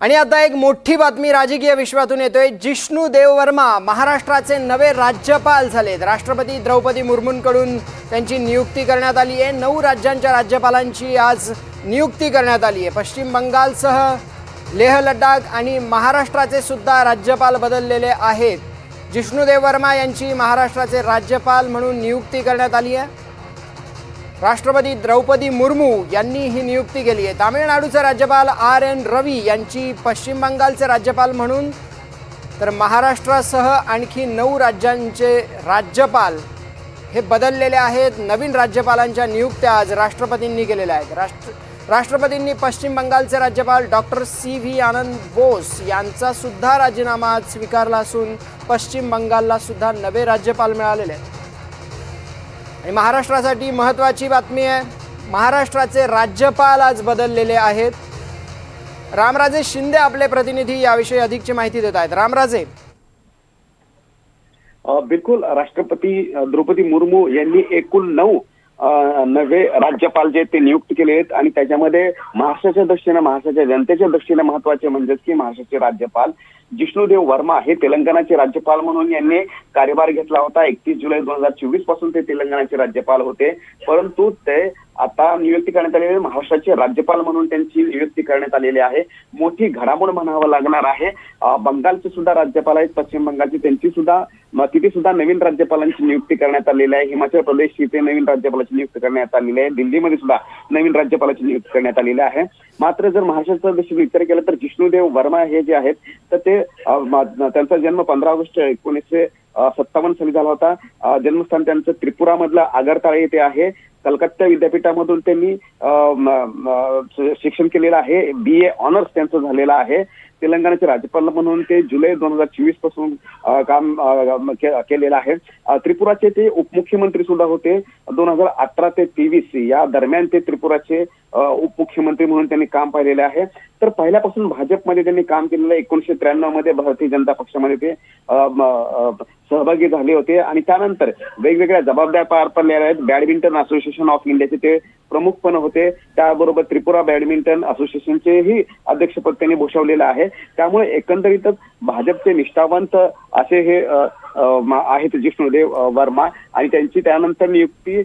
आणि आता एक मोठी बातमी राजकीय विश्वातून येतोय। जिष्णू देववर्मा महाराष्ट्राचे नवे राज्यपाल झालेत। राष्ट्रपती द्रौपदी मुर्मूंकडून त्यांची नियुक्ती करण्यात आली आहे। 9 राज्यांच्या राज्यपालांची आज नियुक्ती करण्यात आली आहे। पश्चिम बंगालसह लेह लडाख आणि महाराष्ट्राचे सुद्धा राज्यपाल बदललेले आहेत। जिष्णू देववर्मा यांची महाराष्ट्राचे राज्यपाल म्हणून नियुक्ती करण्यात आली आहे। राष्ट्रपती द्रौपदी मुर्मू यांनी ही नियुक्ती केली आहे। तामिळनाडूचे राज्यपाल RN रवी यांची पश्चिम बंगालचे राज्यपाल म्हणून, तर महाराष्ट्रासह आणखी 9 राज्यांचे राज्यपाल हे बदललेले आहेत। नवीन राज्यपालांच्या नियुक्त्या आज राष्ट्रपतींनी केलेल्या आहेत। राष्ट्रपतींनी पश्चिम बंगालचे राज्यपाल डॉक्टर CV आनंद बोस यांचा सुद्धा राजीनामा स्वीकारला असून पश्चिम बंगालला सुद्धा नवे राज्यपाल मिळालेले आहेत। आणि महाराष्ट्रासाठी महत्त्वाची बातमी आहे, महाराष्ट्राचे राज्यपाल आज बदललेले आहेत। रामराजे शिंदे आपले प्रतिनिधी याविषयी अधिकची माहिती देत आहेत। रामराजे, बिलकुल, राष्ट्रपती द्रौपदी मुर्मू यांनी एकूण 9 नवे राज्यपाल जे ते नियुक्त केले आहेत आणि त्याच्यामध्ये महाराष्ट्राच्या दृष्टीने, महाराष्ट्राच्या जनतेच्या दृष्टीने महत्वाचे म्हणजे की महाराष्ट्राचे राज्यपाल जिष्णू देव वर्मा हे तेलंगणाचे राज्यपाल म्हणून यांनी कार्यभार घेतला होता। 31 जुलै 2024 पासून ते तेलंगणाचे राज्यपाल होते, परंतु ते आता नियुक्ती करण्यात आलेली महाराष्ट्राचे राज्यपाल म्हणून त्यांची नियुक्ती करण्यात आलेली आहे। मोठी घडामोड म्हणावं लागणार आहे। बंगालचे सुद्धा राज्यपाल आहेत, पश्चिम बंगालची त्यांची सुद्धा तिथे सुद्धा नवीन राज्यपालांची नियुक्ती करण्यात आलेली आहे। हिमाचल प्रदेश इथे नवीन राज्यपालाची नियुक्ती करण्यात आलेली आहे। दिल्लीमध्ये सुद्धा नवीन राज्यपालाची नियुक्ती करण्यात आलेली आहे। मात्र जर महाराष्ट्राचा दृष्टीने विचार केला तर जिष्णू देव वर्मा हे जे आहेत तर ते त्यांचा जन्म 15 ऑगस्ट 1957 साली झाला होता। जन्मस्थान त्यांचं त्रिपुरामधलं आगरताळा येथे आहे। कलकत्ता विद्यापीठामधून त्यांनी शिक्षण केलेलं आहे। BA ऑनर्स त्यांचं झालेलं आहे। तेलंगणाचे राज्यपाल म्हणून ते जुलै 2024 पासून काम केलेलं आहे। त्रिपुराचे ते उपमुख्यमंत्री सुद्धा होते। 2018 ते 23 या दरम्यान ते त्रिपुराचे उपमुख्यमंत्री म्हणून त्यांनी काम पाहिलेले आहे। तर पहिल्यापासून भाजपमध्ये त्यांनी काम केलेलं, 1993 मध्ये भारतीय जनता पक्षामध्ये ते सहभागी झाले होते आणि त्यानंतर वेगवेगळ्या जबाबदाऱ्या पार पडलेल्या आहेत। बॅडमिंटन असोसिएशन ऑफ इंडियाचे ते प्रमुख पण होते, त्याबरोबर त्रिपुरा बॅडमिंटन असोसिएशनचेही अध्यक्षपद त्यांनी भूषवलेलं आहे। त्यामुळे एकंदरीतच भाजपचे निष्ठावंत असे हे आहेत जिष्णूदेव वर्मा आणि त्यांची त्यानंतर नियुक्ती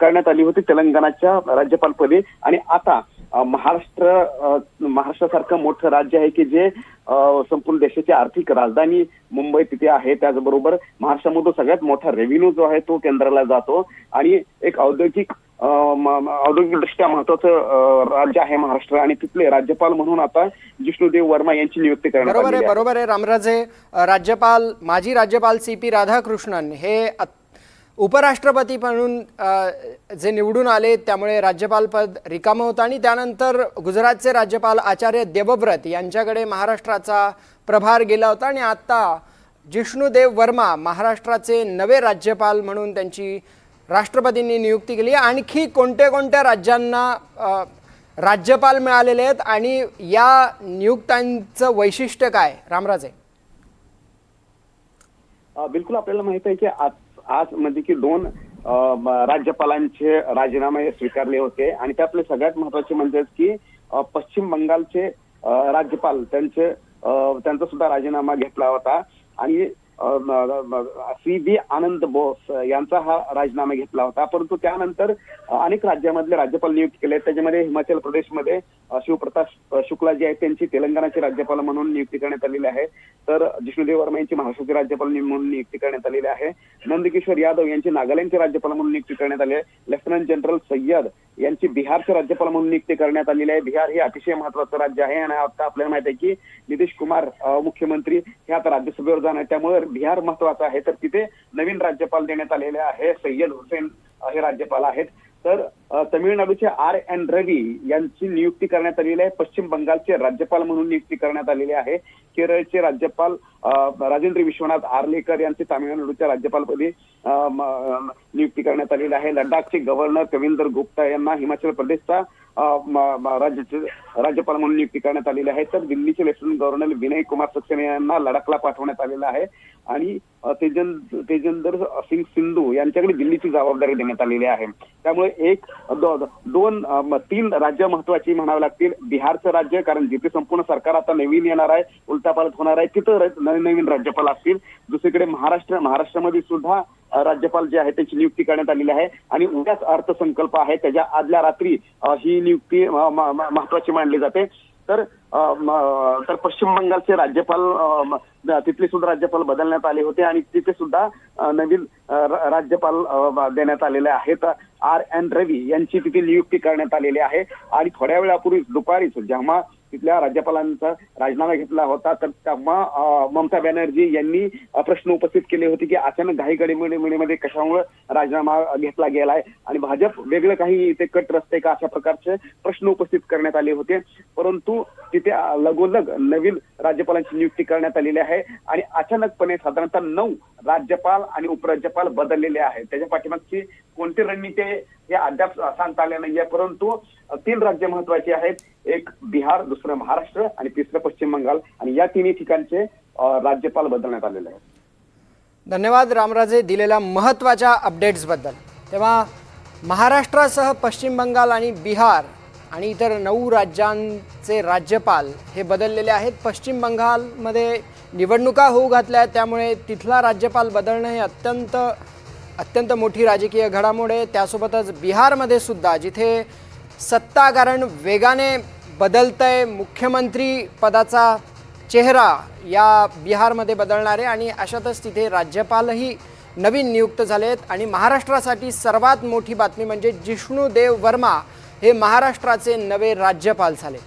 करण्यात आली होती तेलंगणाच्या राज्यपालपदी। आणि आता महाराष्ट्रासारखं मोठं राज्य आहे की जे संपूर्ण देशाची आर्थिक राजधानी मुंबई तिथे आहे, त्याचबरोबर महाराष्ट्रामधून सगळ्यात मोठा रेव्हेन्यू जो आहे तो केंद्राला जातो आणि एक औद्योगिकदृष्ट्या महत्वाचं राज्य आहे महाराष्ट्र आणि तिथले राज्यपाल म्हणून आता जिष्णूदेव वर्मा यांची नियुक्ती करण्यात आली आहे। बरोबर आहे रामराजे। माजी राज्यपाल CP राधाकृष्णन हे उपराष्ट्रपती म्हणून जे निवडून आले त्यामुळे राज्यपाल पद रिकामं होतं आणि त्यानंतर गुजरातचे राज्यपाल आचार्य देवव्रत यांच्याकडे महाराष्ट्राचा प्रभार गेला होता आणि आता जिष्णूदेव वर्मा महाराष्ट्राचे नवे राज्यपाल म्हणून त्यांची राष्ट्रपतींनी नियुक्ती केली। आणखी कोणत्या राज्यांना राज्यपाल मिळालेले आहेत आणि या नियुक्त्यांचं वैशिष्ट्य काय रामराजे? बिलकुल, आपल्याला माहित आहे की आज म्हणजे की 2 राज्यपालांचे राजीनामे स्वीकारले होते आणि त्यातले सगळ्यात महत्वाचे म्हणजे की पश्चिम बंगालचे राज्यपाल त्यांचा सुद्धा राजीनामा घेतला होता आणि CV आनंद बोस यांचा हा राजीनामा घेतला होता। परंतु त्यानंतर अनेक राज्यामधले राज्यपाल नियुक्त केले, त्याच्यामध्ये हिमाचल प्रदेशमध्ये शिवप्रताप शुक्ला जे आहेत त्यांची तेलंगणाचे राज्यपाल म्हणून नियुक्ती करण्यात आलेली आहे। तर जिष्णूदेव वर्मा यांची महाराष्ट्राचे राज्यपाल म्हणून नियुक्ती करण्यात आलेली आहे। नंदकिशोर यादव यांची नागालँडचे राज्यपाल म्हणून नियुक्ती करण्यात आली आहे। लेफ्टनंट जनरल सय्यद यांची बिहारचे राज्यपाल म्हणून नियुक्ती करण्यात आलेली आहे। बिहार हे अतिशय महत्वाचं राज्य आहे आणि आता आपल्याला माहित आहे की नितीश कुमार मुख्यमंत्री हे आता राज्यसभेवर जाणार, त्यामुळे बिहार महत्वाचं आहे। तर तिथे नवीन राज्यपाल देण्यात आलेले आहे, सय्यद हुसेन हे राज्यपाल आहेत। तर तमिळनाडूचे RN रवी यांची नियुक्ती करण्यात आलेली आहे। पश्चिम बंगालचे राज्यपाल म्हणून नियुक्ती करण्यात आलेली आहे। केरळचे राज्यपाल राजेंद्र विश्वनाथ आर्लेकर यांची तामिळनाडूच्या राज्यपालपदी नियुक्ती करण्यात आलेली आहे। लडाखचे गव्हर्नर कविंदर गुप्ता यांना हिमाचल प्रदेशचा राज्यपाल म्हणून नियुक्ती करण्यात आलेली आहे। तर दिल्लीचे लेफ्टनंट गव्हर्नर विनय कुमार सक्सेना यांना लडाखला पाठवण्यात आलेलं आहे आणि तेजेंदर सिंग सिंधू यांच्याकडे दिल्लीची जबाबदारी देण्यात आलेली आहे। त्यामुळे एक तीन राज्य महत्वाची म्हणावी लागतील. बिहारचं राज्य, कारण जिथे संपूर्ण सरकार आता नवीन येणार आहे, उलटापालट होणार आहे, तिथं नवीन राज्यपाल असतील. दुसरीकडे महाराष्ट्रामध्ये सुद्धा राज्यपाल जे आहे त्याची नियुक्ती करण्यात आलेली आहे आणि उद्याच अर्थसंकल्प आहे, त्याच्या आदल्या रात्री ही नियुक्ती महत्वाची मानली जाते. तर पश्चिम बंगालचे राज्यपाल, तिथले सुद्धा राज्यपाल बदलण्यात आले होते आणि तिथे सुद्धा नवीन राज्यपाल देण्यात आलेले आहेत. RN रवी यांची तिथे नियुक्ती करण्यात आलेली आहे. आणि थोड्या वेळापूर्वी दुपारीच जेव्हा तिथल्या राज्यपालांचा राजीनामा घेतला होता, तर तेव्हा ममता बॅनर्जी यांनी प्रश्न उपस्थित केले होते की अचानक घाई गडबडीमध्ये कशामुळे राजीनामा घेतला गेलाय आणि भाजप वेगळं काही इथे कट रस्ते का, अशा प्रकारचे प्रश्न उपस्थित करण्यात आले होते. परंतु तिथे लगोलग नवीन राज्यपालांची नियुक्ती करण्यात आलेली आहे आणि अचानकपणे साधारणतः 9 राज्यपाल आणि उपराज्यपाल बदललेले आहेत. त्याच्या पाठीमागची कोणती रणनीती हे अद्याप सांगता आले नाहीये, परंतु 3 राज्य महत्वाची आहेत. एक बिहार, दुसरं महाराष्ट्र आणि तिसरं पश्चिम बंगाल, आणि या तिन्ही ठिकाणचे राज्यपाल बदलण्यात आलेले आहेत. धन्यवाद रामराजे दिलेल्या महत्त्वाच्या अपडेट्सबद्दल. तेव्हा महाराष्ट्रासह पश्चिम बंगाल आणि बिहार आणि इतर 9 राज्यांचे राज्यपाल हे बदललेले आहेत. पश्चिम बंगालमध्ये निवडणुका होऊ घातल्या आहेत, त्यामुळे तिथला राज्यपाल बदलणं हे अत्यंत मोठी राजकीय घडामोड आहे. त्यासोबतच बिहारमध्ये सुद्धा जिथे सत्ताकारण वेगाने बदलतंय, मुख्यमंत्री पदाचा चेहरा या बिहारमध्ये बदलणार आहे आणि अशातच तिथे राज्यपालही नवीन नियुक्त झालेत. आणि महाराष्ट्रासाठी सर्वात मोठी बातमी म्हणजे जिष्णू देव वर्मा हे महाराष्ट्राचे नवे राज्यपाल झाले.